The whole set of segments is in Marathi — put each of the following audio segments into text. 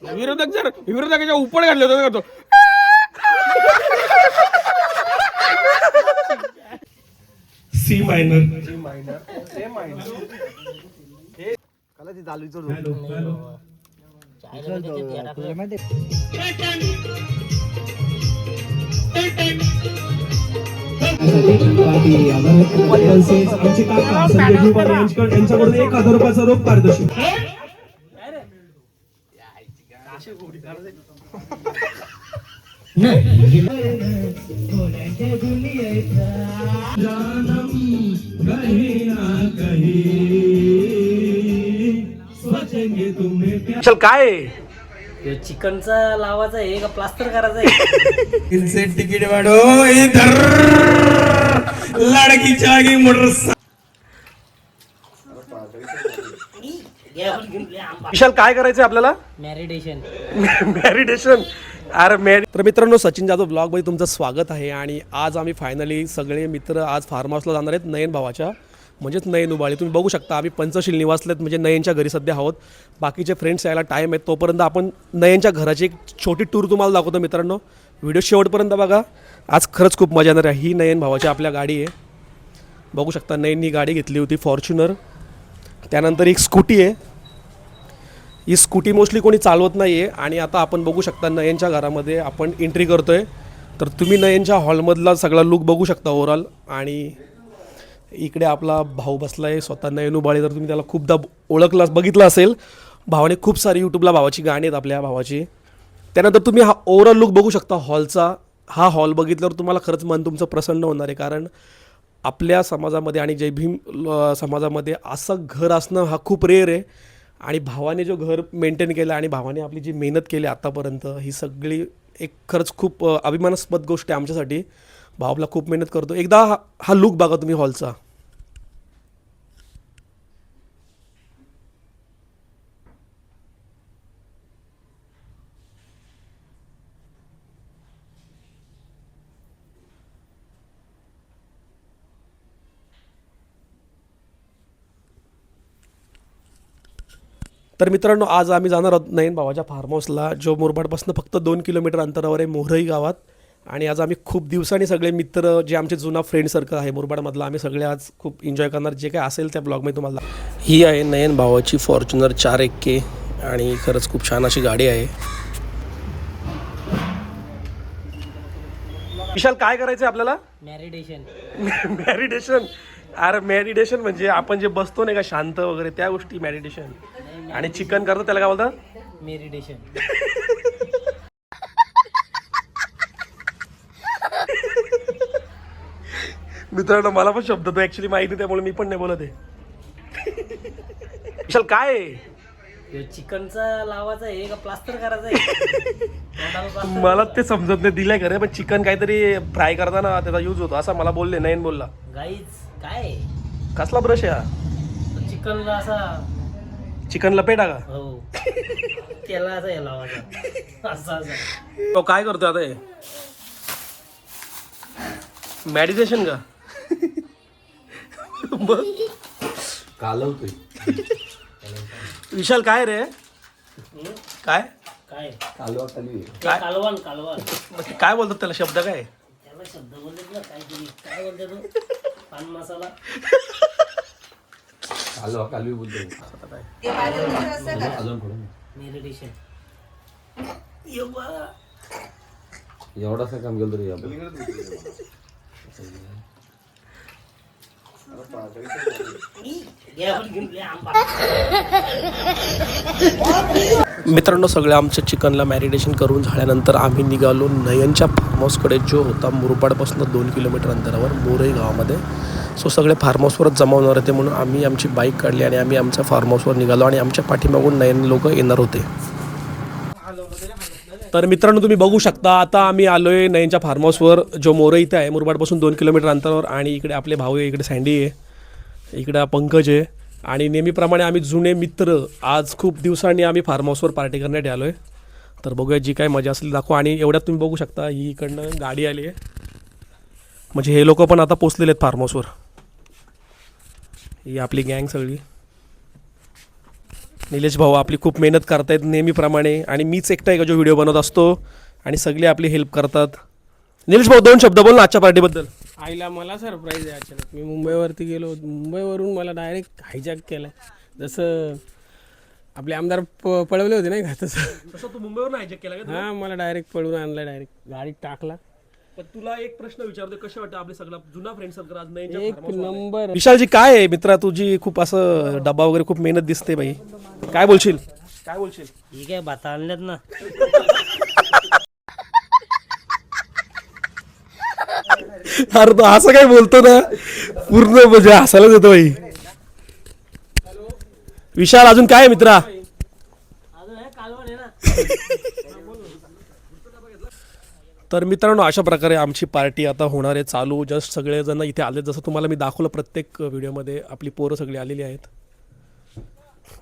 विरोधकाच्या उपड घातले होते तो. C minor. आमचे काका संजय पाटील यांच्याकडून 1,000 रुपयाचा रोख पारितोषिक. चल काय चिकनचा लावायचा आहे का प्लास्टर करायचा आहे? इनसे तिकीट वाढो इधर लड़कीच्या आगी मोटर. विशाल काय करायचंय आपल्याला? मॅरिडेशन. मॅरिडेशन. अरे तर मित्रांनो, सचिन जाधव ब्लॉग मध्ये तुमचं स्वागत आहे. आणि आज आम्ही फायनली सगळे मित्र आज फार्म हाऊसला जाणार आहेत नयन भावाच्या, म्हणजेच नयन उबाळे. तुम्ही बघू शकता आम्ही पंचशील निवासलेत, म्हणजे नयनच्या घरी सध्या आहोत. बाकीचे फ्रेंड्स यायला टाईम आहे, तोपर्यंत आपण नयनच्या घराची एक छोटी टूर तुम्हाला दाखवतो. मित्रांनो व्हिडिओ शेवटपर्यंत बघा, आज खरंच खूप मजा येणार आहे. ही नयन भावाची आपल्या गाडी आहे, बघू शकता. नयननी गाडी घेतली होती फॉर्च्युनर, त्यानंतर एक स्कूटी आहे. ही स्कूटी मोस्टली कोणी चालवत नाही आहे. आणि आता आपण बघू शकता नयनच्या घरामध्ये आपण एंट्री करतो आहे. तर तुम्ही नयनच्या हॉलमधला सगळा लुक बघू शकता ओव्हरऑल. आणि इकडे आपला भाऊ बसला आहे स्वतः नयन उबाळे. तर तुम्ही त्याला खूपदा बघितलं असेल. भावाने खूप सारी यूट्यूबला भावाची गाणी आहेत आपल्या भावाची. त्यानंतर तुम्ही हा ओव्हरऑल लुक बघू शकता हॉलचा. हा हॉल बघितल्यावर तुम्हाला खरंच मन तुमचं प्रसन्न होणार आहे, कारण आपल्या समाजामध्ये आणि जय भीम समाजामध्ये असं घर असणं हा खूप रेअर आहे. आणि भावाने जो घर मेंटेन केलं आणि भावाने आपली जी मेहनत केली आत्तापर्यंत, ही सगळी एक खरंच खूप अभिमानास्पद गोष्ट आहे आमच्यासाठी. भाव आपला खूप मेहनत करतो. एकदा हा लुक बघा तुम्ही हॉलचा. तर मित्रांनो, आज आम्ही जाणार आहोत नयन भावाच्या फार्म हाऊसला, जो मुरबाडपासून फक्त 2 किलोमीटर अंतरावर आहे, मोहरई गावात. आणि आज आम्ही खूप दिवसांनी सगळे मित्र, जे आमचे जुना फ्रेंड सर्कल आहे मुरबाडमधला, आम्ही सगळे आज खूप एन्जॉय करणार. जे काय असेल त्या ब्लॉगमध्ये तुम्हाला. ही आहे नयन भावाची फॉर्च्युनर 401K आणि खरंच खूप छान अशी गाडी आहे. विशाल काय करायचं आहे आपल्याला? मॅरिडेशन. मॅरिडेशन. अरे मॅरिडेशन म्हणजे आपण जे बसतो नाही का शांत वगैरे, त्या गोष्टी मॅरिडेशन. आणि चिकन करतो त्याला काय बोलतात? मेरिडेशन. मित्रांनो, मला पण शब्द तो ऍक्च्युली माहिती, त्यामुळे मी पण नाही बोलत आहे. विशाल काय आहे? चिकनचा लावायचा आहे का प्लास्टर करायचा आहे? मला ते समजत नाही. दिलंय खरं, पण चिकन काहीतरी फ्राय करताना त्याचा यूज होतो असं मला बोलले. नयन बोलला. गाईज काय कसला ब्रश आहे हा? चिकनला असा चिकन लपेटा का? हो, त्याला असा हे लावायचा असा. तो काय करतोय आता? हे मॅडिटेशन का? बघ कालवतोय. विशाल काय रे? काय काय कालवा खाली काय? कालवण. कालवण काय बोलतात त्याला? शब्द काय? त्याला शब्द बोलतात ना काहीतरी. काय बोलतात तो? पान मसाला. कालवा कालवी बोलतो. अजून पुढे मेरिडेशन. एवढासा काम केलं तरी आपण. मित्रांनो, सगळे आमच्या चिकनला मॅरिनेशन करून झाल्यानंतर आम्ही निघालो नयनच्या फार्म हाऊसकडे, जो होता मुरबाडपासून 2 किलोमीटर अंतरावर मोरई गावामध्ये. सो सगळे फार्म हाऊसवरच जमा होणार होते, म्हणून आम्ही आमची बाईक काढली आणि आम्ही आमच्या फार्म हाऊसवर निघालो. आणि आमच्या पाठीमागून नयन लोक येणार होते. तर मित्रांनो, तुम्ही बघू शकता आता आम्ही आलो आहे नयनच्या फार्म हाऊसवर, जो मोरई इथं आहे मुरबाडपासून 2 किलोमीटर अंतरावर. आणि इकडे आपले भाऊ आहे, इकडे सँडी आहे, इकडे पंकज आहे. आणि नेहमीप्रमाणे आम्ही जुने मित्र आज खूप दिवसांनी आम्ही फार्म हाऊसवर पार्टी करण्यासाठी आलो आहे. तर बघूया जी काय मजा असेल दाखवा. आणि एवढ्यात तुम्ही बघू शकता ही इकडनं गाडी आली आहे, म्हणजे हे लोक पण आता पोचलेले आहेत फार्म हाऊसवर. ही आपली गँग सगळी. निलेश भाऊ आपली खूप मेहनत करतायत नेहमीप्रमाणे आणि मीच एकटा आहे का जो व्हिडिओ बनवत असतो आणि सगळे आपली हेल्प करतात. निलेश भाऊ 2 शब्द बोल ना आजच्या पार्टीबद्दल. आईला मला सरप्राईज आहे अचानक. मी मुंबईवरती गेलो, मुंबईवरून मला डायरेक्ट हायजॅक केलं. जसं आपले आमदार पळवले होते नाही का तसं. तसं तू मुंबईवरून हायजॅक केला का? हां, मला डायरेक्ट पळवून आणलं, डायरेक्ट गाडीत टाकला. पण तुला एक प्रश्न विचारतो, कसं वाटतं आपले सगळा जुना फ्रेंड सर्कल आज नाही एक नंबर. विशालजी काय आहे मित्रा तुझी खूप असं डब्बा वगैरे खूप मेहनत दिसते भाई, काय बोलशील? ठीक आहे, भाता आणल्यात ना. अरे तो असं काय बोलतो ना पूर्ण म्हणजे हसायलाच येतो भाई. विशाल अजून काय आहे मित्रा? तर मित्रांनो अशा प्रकारे आमची पार्टी आता होणार आहे चालू. जस्ट सगळेजण इथे आले, जसं तुम्हाला मी दाखवलं प्रत्येक व्हिडिओमध्ये आपली पोरं सगळी आलेली आहेत.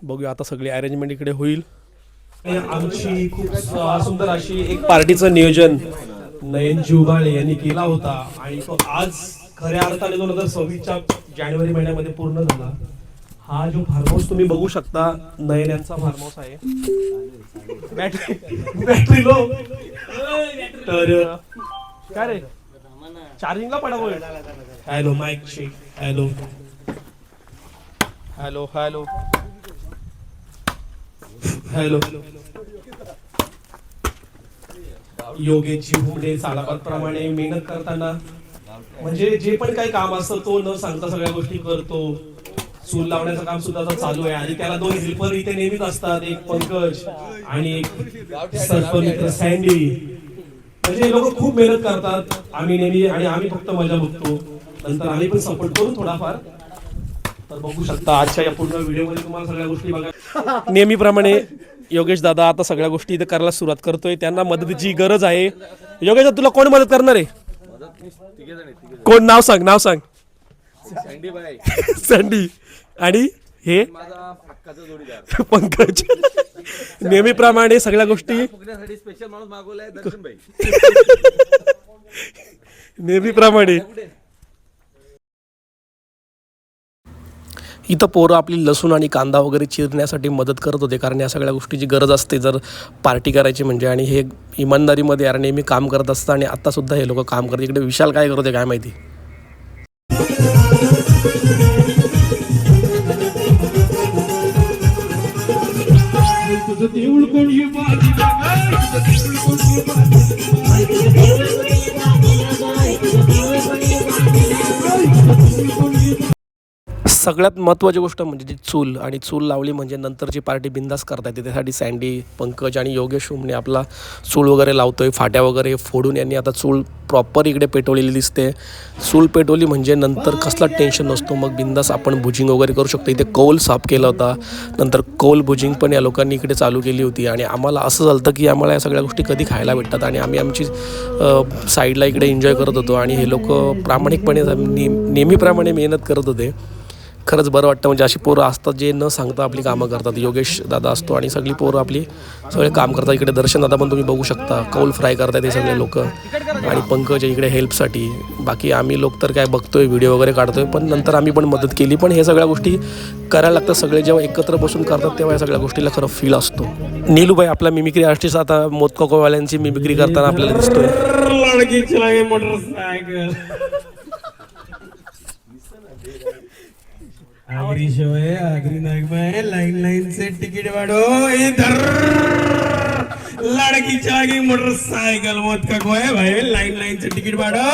बघूया आता सगळी अरेंजमेंट इकडे होईल. आमची खूप सुंदर अशी एक पार्टीचं नियोजन नयन जुबाळे यांनी केला होता आणि तो आज खऱ्या अर्थाने 2026च्या जानेवारी महिन्यामध्ये पूर्ण झाला. हा जो फार्म हाऊस तुम्ही बघू शकता नयन यांचा फार्म हाऊस आहे. बॅटरी लो तर काय रे चार्जिंगला पडा बोल. Hello mike check. Hello hello hello hello. Yogeshji पुढे सालाबादप्रमाणे मेहनत करताना म्हणजे जे पण काही काम असतं तो न सांगता सगळ्या गोष्टी करतो. चूल लावण्याचं काम सुद्धा आता चालू आहे आणि त्याला 2 हेल्पर इथे नेहमीच असतात, एक पंकज आणि एक सरपंच सँडी. म्हणजे लोक खूप मेहनत करतात. आम्ही नेहमी आणि आम्ही फक्त मजा बघतो, नंतर आम्ही पण सपोर्ट करू थोडाफार. तर बघू शकता आजच्या या पूर्ण व्हिडिओमध्ये तुम्हाला सगळ्या गोष्टी बघा. नेहमीप्रमाणे योगेश दादा आता सगळ्या गोष्टी इथे करायला सुरुवात करतोय. त्यांना मदतीची गरज आहे. योगेश दादा तुला कोण मदत करणार आहे? कोण? नाव सांग. सँडी आणि हे पंकज. नेहमीप्रमाणे सगळ्या गोष्टी नेहमीप्रमाणे इथं पोरं आपली लसूण आणि कांदा वगैरे चिरण्यासाठी मदत करत होते, कारण या सगळ्या गोष्टीची गरज असते जर पार्टी करायची म्हणजे. आणि हे इमानदारीमध्ये यार नेहमी काम करत असतं आणि आत्तासुद्धा हे लोक काम करतात. इकडे विशाल काय करत होते काय माहिती. सगळ्यात महत्त्वाची गोष्ट म्हणजे जी चूल, आणि चूल लावली म्हणजे नंतरची पार्टी बिंदास करता येते. त्यासाठी सँडी, पंकज आणि योगेश उमने आपला चूल वगैरे लावतोय. फाट्या वगैरे फोडून यांनी आता चूल प्रॉपर इकडे पेटवलेली दिसते. चूल पेटवली म्हणजे नंतर कसला टेन्शन नसतो, मग बिंदास आपण भुजिंग वगैरे करू शकतो. इथे कौल साफ केला होता, नंतर कौल भुजिंग पण या लोकांनी इकडे चालू केली होती. आणि आम्हाला असं झालं की आम्हाला या सगळ्या गोष्टी कधी खायला भेटतात आणि आम्ही आमची साईडला इकडे एन्जॉय करत होतो. आणि हे लोक प्रामाणिकपणे नेहमीप्रमाणे मेहनत करत होते. खरंच बरं वाटतं. म्हणजे अशी पोरं असतात जे न सांगता आपली कामं करतात. योगेश दादा असतो आणि सगळी पोरं आपली सगळे काम करतात. इकडे दर्शन दादा पण तुम्ही बघू शकता, कौल फ्राय करतात हे सगळे लोक. आणि पंकज इकडे हेल्पसाठी. बाकी आम्ही लोक तर काय बघतोय, व्हिडिओ वगैरे काढतोय, पण नंतर आम्ही पण मदत केली. पण हे सगळ्या गोष्टी करायला लागतात. सगळे जेव्हा एकत्र बसून करतात तेव्हा या सगळ्या गोष्टीला खरं फील असतो. नीलूभाई आपला मिमिक्री आर्टिस्ट आता मोदकोवाल्यांची मिमिक्री करताना आपल्याला दिसतोय. आगरी शो है, आगरी नगमा है, लाइन से टिकट बाड़ो इधर. लड़की चागी मोटरसाइकिल मत का कोई भाई, लाइन से टिकट बाड़ो.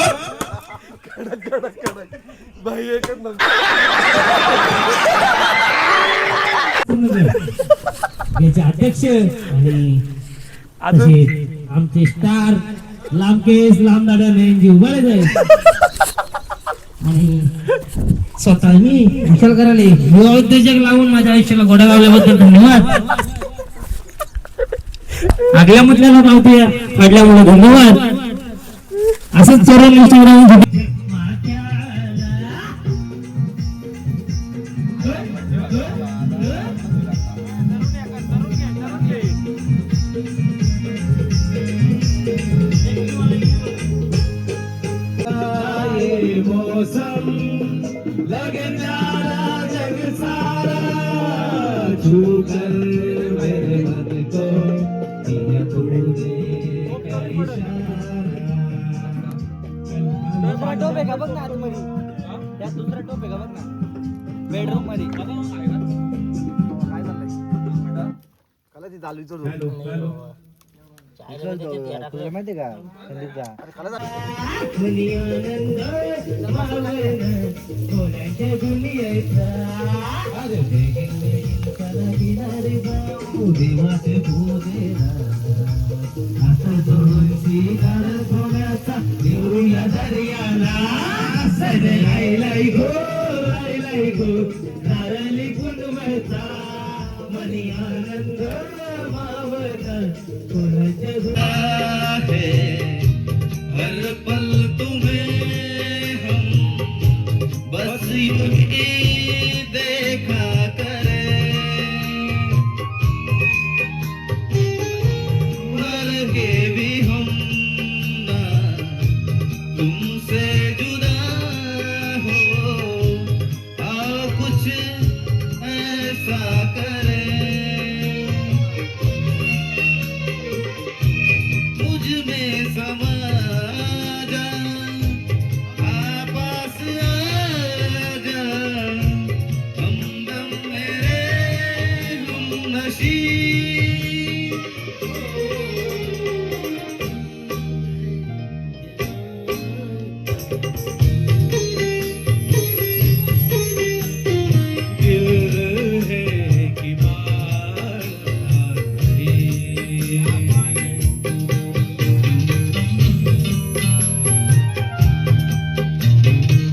याचे अध्यक्ष आणि आमचे स्टार लांबकेस लांबदाडा नयनजी उभारले जाईल. आणि स्वतः मी विशाल कराले युवा उद्योजक लावून माझ्या आयुष्याला घोडा लावल्याबद्दल धन्यवाद. आगल्या म्हटल्याला पावते पडल्यामुळे धन्यवाद. असंच चरण इंस्टाग्राम लगे प्यारा जग सारा छू कर टोप आहे का बघ ना आतमध्ये त्यात दुसरा टोप आहे का बघ ना बेडरूम मध्ये काय चाललंय माहिती का संदीपचा हर पल तुम्हें हम बस यूं ही देखा करें मर के भी हम ना तुमसे जुदा हो आओ कुछ ऐसा करें मुझ में समा जा पास आ जा हमदम मेरे हमनशी दिल है कि बार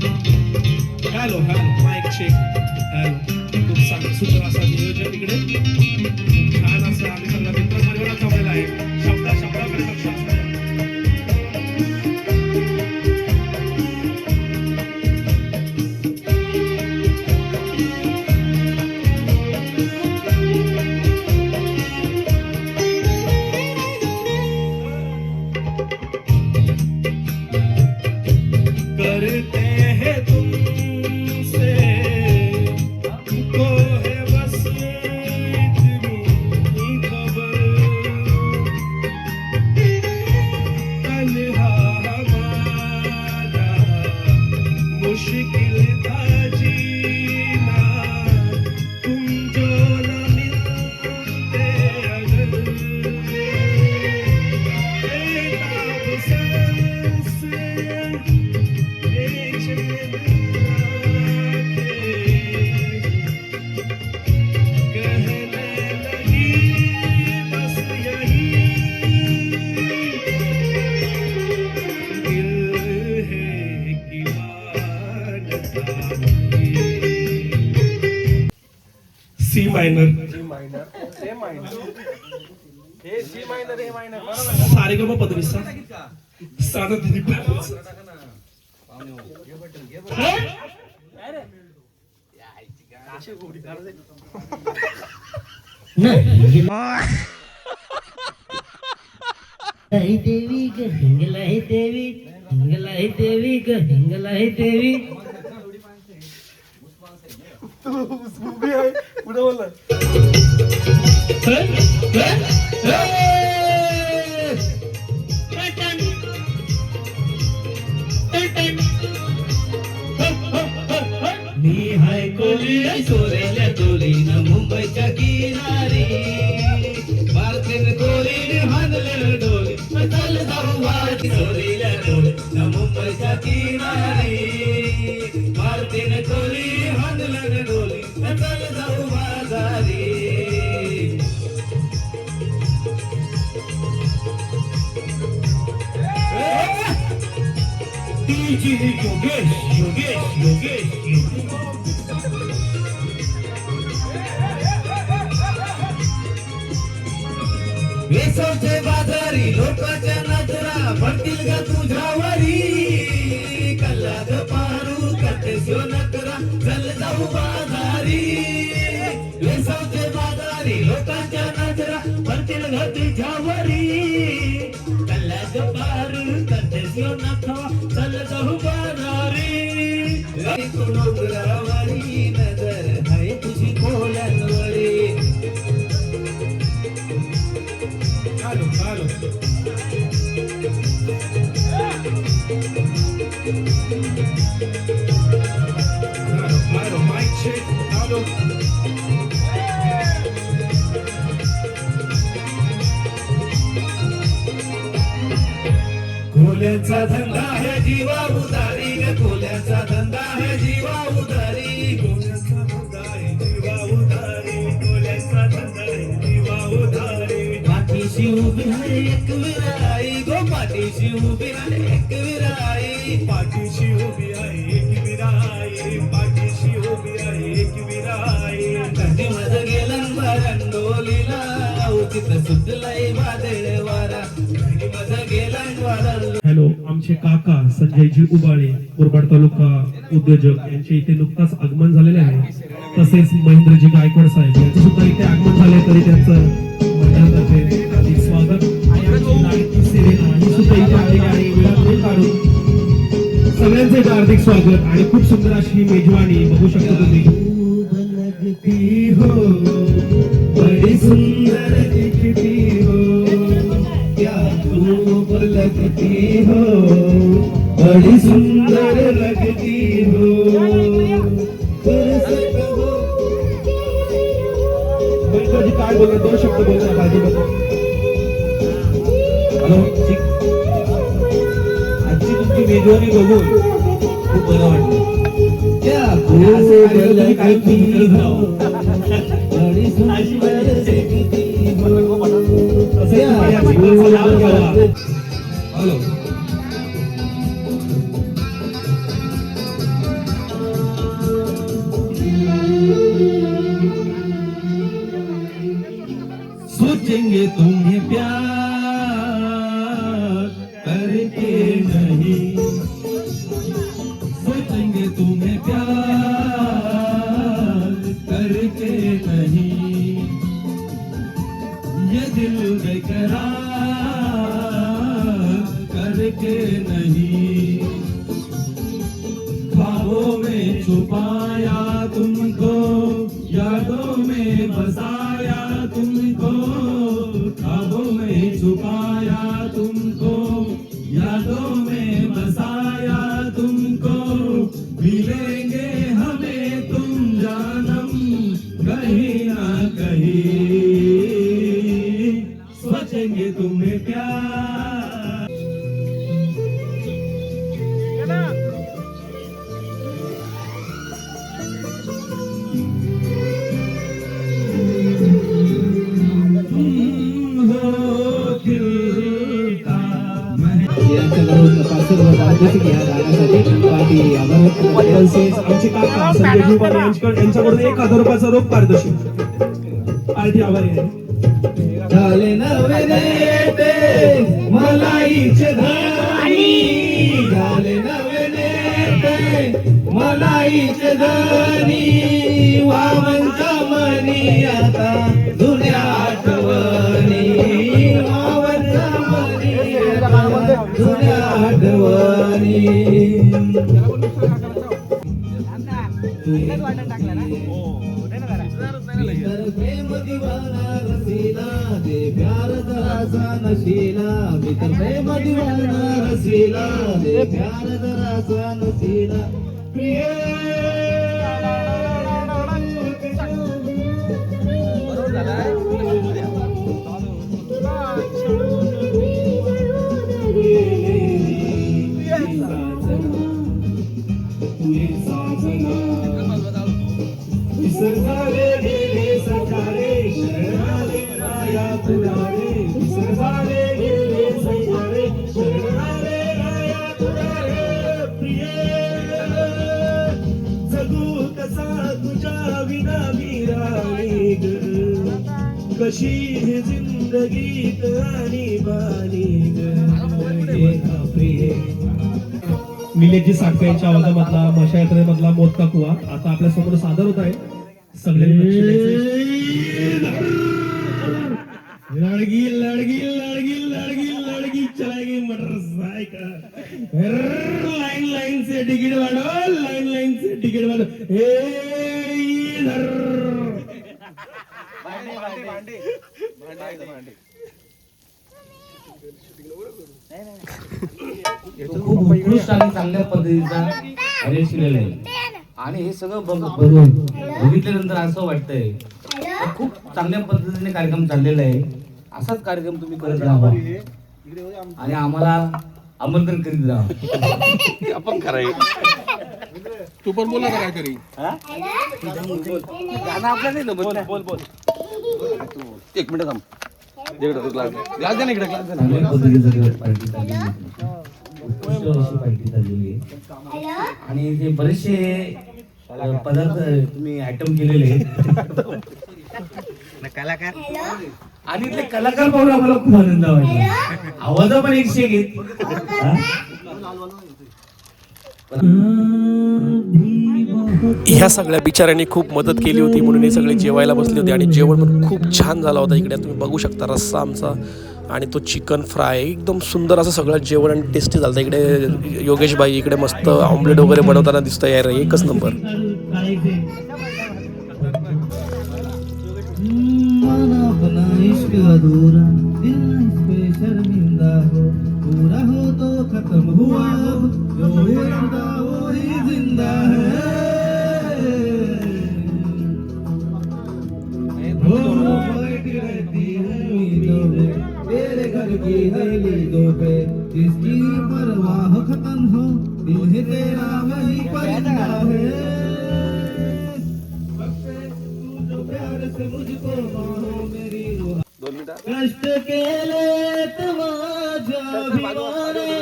hello hello mike check hello खूप सुंदर असा नियोजन इकडे खूप छान असं आम्ही सगळं मित्र परिवारात जमलेला आहे शब्दाकडे लक्ष असतं. करते हैं तुमसे हमको है बस इतनी खबर तन्हा हमारा मुश्किल था जीना तुम जो न मिलते अगर बेताब सांस सी मायनर सारे ग पदवी साधा दिदी लाई देवी ग हिंगलाई देवी हिंगलाई देवी ग हिंगलाई देवी मी हाय कोली सोरेल्या तोलीन मुंबईच्या किनारी भारतीन कोलीने हाणलेलं डोली चल जाऊ वाटी सोरेल्या डोली मुंबईच्या किनारी भारतीन कोलीने हाणलेलं डोली चल जाऊ बाजारी योगेश योगेश योगेश वेसवचे बाजारी लोकांच्या नजरा पडतील का तुझ्यावरी कल्लाद पारू करतेस यो नकरा चल जाऊ बाजारी वेसवचे बाजारी लोकांच्या नजरा पडतील का तुझ्यावरी कल्लाद पारू करतेस यो नकरा चल जाऊ बाजारी डोंगरावरी नजर आहे तुझी कोल्यांवरी hello Claro, mic check, aló. कोल्याचा धंदा है जीवा उदारी ग कोल्याचा धंदा है जीवा उदारी कोल्याचा धंदा है जीवा उदारी कोल्याचा धंदा है जीवा उदारी पाठीशी उभी आहे एक विराई गो पाठीशी उभी आहे एक विराई पाठीशी उभी आहे एक विराई पाठीशी उभी आहे एक विराई कधी मज गेला बरंडोलीला उचित सुटलाय वादळ वारा कधी मज गेला हॅलो, आमचे काका संजयजी उबाळे मुरबाड तालुका उद्योजक यांचे इथे नुकताच आगमन झालेले आहे. तसेच महेंद्रजी गायकवाड साहेब यांचं सुद्धा इथे आगमन झाले तरी त्यांचं मंडळातर्फे हार्दिक स्वागत. आणि आमची लाडकी सेरेना ही सुद्धा इथे आलेली आहे. वेळात वेळ काढून सगळ्यांचे हार्दिक स्वागत आणि खूप सुंदर अशी मेजवानी बघू शकता तुम्ही. लगती हो बड़ी सुंदर दिखती हो क्या खूब लगती हो बड़ी सुंदर लगती हो महेंद्रजी काय बोलणार, 2 शब्द बोलणार बाजीबद्दल. हॅलो आजची तुमची मेजवानी बघून खूप बरं वाटलं. क्या खूब लगती हो बड़ी सुंदर दिखती हो क्या खूब लगती. हॅलो सोचेंगे तुम्हें प्यार करके नहीं सोचेंगे तुम्हें प्यार करके नहीं ये दिल बेकरार करके नहीं ख्वाबों में छुपाया तुमको यादों में बसाया तुमको ख्वाबों में छुपाया तुमको यादों में बसाया तुमको मिलेंगे हमें तुम जानम कहीं ना कहीं सोचेंगे तुम्हें प्यार. यांच्याकडून 500 रुपये या गाण्यासाठी पार्टी आभार. तसेच आमचे काका संजयजी उबाळे यांच्याकडून 1000 रुपयाचा रोख पारितोषिक. पार्टी आभारी आहे. झाले नवे नेते मलाईचे धनी झाले नवे नेते मलाईचे धनी वावंचा मनी आता जुन्या आठवणी वावंचा मनी आता जुन्या आठवणी. प्रेम दीवाना रसीला दे प्यार जरासा नशीला मित्र प्रेम दीवाना रसीला दे प्यार जरासा नशीला प्रिय सरदारे गेले सकारे शरणाले राया तुडारे सरदारे गेले सकारे शरणाले राया तुडारे प्रिय जगू कसा तुझ्या विना मीराणी ग कशी ही जिंदगीत आणि बाणी ग प्रिय. निलेशजी साठे यांच्या आवाजामधला मशा यात्रेमधला मोदका कुवा आता आपल्या समोर सादर होत आहे. सगळ्यांनी लक्ष द्यायचंय. लडगी लडगी लडगी लडगी लडगी चलाएगी मोटरसाइकिल लाइन लाइन से टिकट वालो लाइन लाइन से टिकट वालो खूप उत्कृष्ट आणि चांगल्या पद्धतीचा अरेस्टलेलं आहे. आणि हे सगळं बघितल्यानंतर असं वाटतंय खूप चांगल्या पद्धतीने कार्यक्रम चाललेला आहे. असाच कार्यक्रम तुम्ही करत राहा आणि आम्हाला आमंत्रण करीत राहा. आपण करायचं. तू पण बोला काय तरी. गाणं आपलं नाही ना, बोल बोल. एक मिनिट थांब. ग्लास दे ना इकडे, ग्लास दे ना. चांगल्या पद्धतीने पार्टी चाललेली आहे. उत्कृष्ट अशी पार्टी चाललेली आहे. आणि ते बरेचसे पदार्थ तुम्ही आयटम केलेले आहेत. आणि इथले कलाकार पाहून आम्हाला खूप आनंद वाटला. आवाज पण 101 आहेत. ह्या सगळ्या बिचाऱ्यांनी खूप मदत केली होती म्हणून हे सगळे जेवायला बसले होते आणि जेवण पण खूप छान झाला होता. इकडे तुम्ही बघू शकता रस्सा आमचा आणि तो चिकन फ्राय एकदम सुंदर असं सगळं जेवण आणि टेस्टी झालं. इकडे योगेश भाई इकडे मस्त ऑमलेट वगैरे बनवताना दिसतं यार, एकच नंबर. पूरा हो तो खत्म हुआ जो जिंदा वही जिंदा है. बैठी रहती उम्मीदों पे तेरे घर की हवेलियों पे जिसकी परवाह खत्म हो दिल है तेरा वही परिंदा है. तू जो प्यार से मुझको मानो मेरी रूह कष्ट केलेत माझ्या भिवाने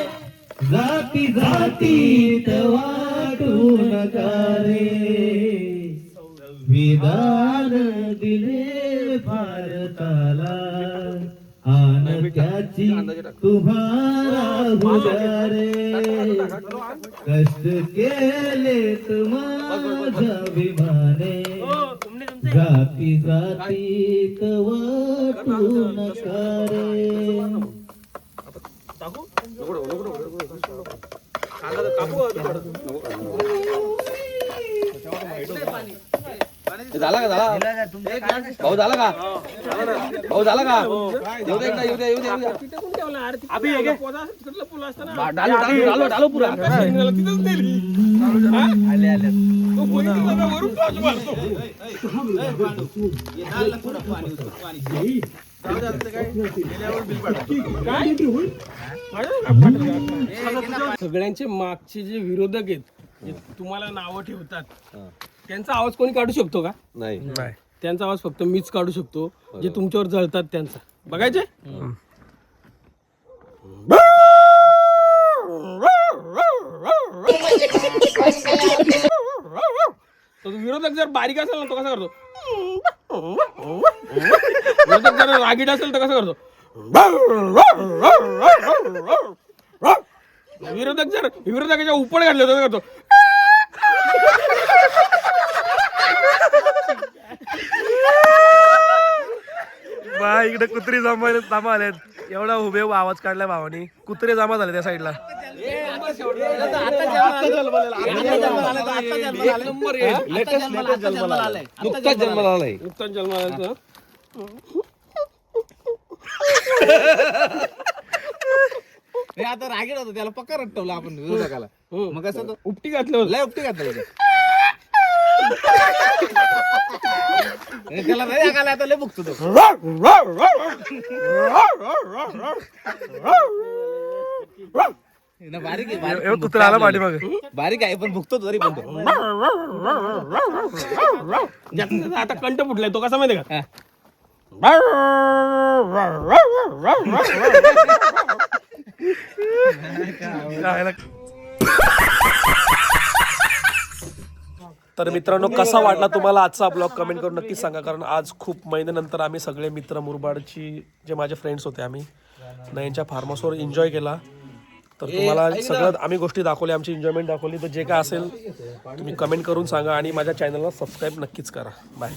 जाती जातीत वाटू नका रे. विधान दिले भारताला आन त्याची तुम्हाला गुजारे. कष्ट केलेत माझ्या भिवाने जाती जातीत वाटू नका रे. झाला का? झाला भाऊ, झाला का? भाऊ झाला का? येऊ द्या, येऊ द्या, येऊ द्या, डालो पुरा. सगळ्यांचे मागचे जे विरोधक आहेत जे तुम्हाला नावं ठेवतात त्यांचा आवाज कोणी काढू शकतो का? नाही. त्यांचा आवाज फक्त मीच काढू शकतो. जे तुमच्यावर जळतात त्यांचा बघायचे. तो विरोधक जर बारीक असेल ना तो कसा करतो? विरोधक जर रागीट असेल तर कसा करतो? विरोधकाच्या उपड घातले तर करतो. बा इकडे कुत्री जमा आलेत. एवढा उभे आवाज काढलाय भावानी. कुत्रे जमा झाले त्या साईडला. नुकताच जन्माला आलाय. नुकताच जन्माला. आता रागीड होतो त्याला पक्का रट्टवला आपण विरोधकाला. मग कसं उपटी घातलं लय उपटी घातलं त्याला नाही रागाला आता लय बघतो तो. बारीक आहे, कुत्रा आला पाठीमागे. बारीक आहे पण भुकतो तरी पण तो. आता कंठ फुटलाय तो कसा माहिती का? तर मित्रांनो कसा वाटला तुम्हाला आजचा ब्लॉग कमेंट करून नक्कीच सांगा. कारण आज खूप महिन्यानंतर आम्ही सगळे मित्र मुरबाडची जे माझे फ्रेंड्स होते आम्ही नयनच्या फार्म हाऊसवर एन्जॉय केला. तर तुम्हाला सगळं आम्ही गोष्टी दाखवल्या, आमची एन्जॉयमेंट दाखवली. तर जे काय असेल तुम्ही कमेंट करून सांगा आणि माझ्या चॅनलला सबस्क्राईब नक्कीच करा. बाय.